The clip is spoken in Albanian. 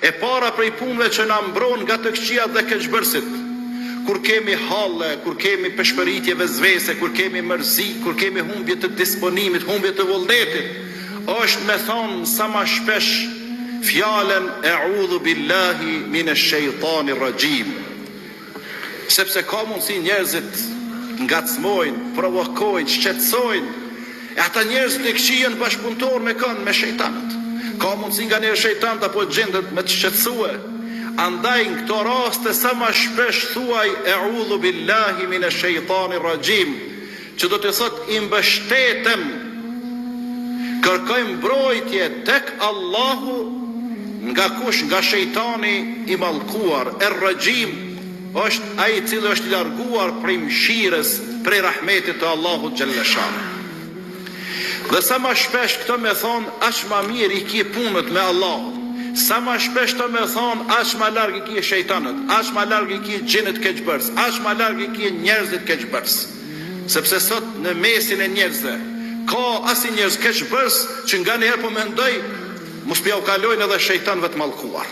E para prej punëve që na mbron nga të këqijat dhe keqbërësit, kur kemi halle, kur kemi peshpëritje vezvese, kur kemi mërzi, kur kemi humbje të disponimit, humbje të vullnetit, është me thonë sa ma shpesh fjalen e'udhu billahi minash shejtanir rajim. Sepse ka mundësi njerëzit ngacmojnë, provokojnë, shqetësojnë, e ata njerëzit e këqijën bashkëpunëtor me kanë me shejtanët. Ka mundësi nga njerë shejtanët apo gjendet me të shqetësue. Andaj në këto raste sa ma shpesh thuaj e'udhu billahi minash shejtanir rajim, që do të thot i mbështetem, kërkojmë mbrojtje tek Allahu nga kush, nga shejtani i mallkuar. Er-rajim është ai i cili është i larguar prej mëshirës, prej rahmetit të Allahut xhalla shanu. Dhe sa ma shpesh këto me thonë, aq ma mirë i kje punët me Allah. Sa ma shpesh këto me thonë, aq ma larg i kje shejtanët, aq ma larg i kje gjinët keqbërës, aq ma larg i kje njerëzit keqbërës. Sepse sot në mesin e njerëzve, ka asi njerëz keqbërës që nga njerë po mendoj, mos pja u kalojnë edhe shejtanëve të mallkuar.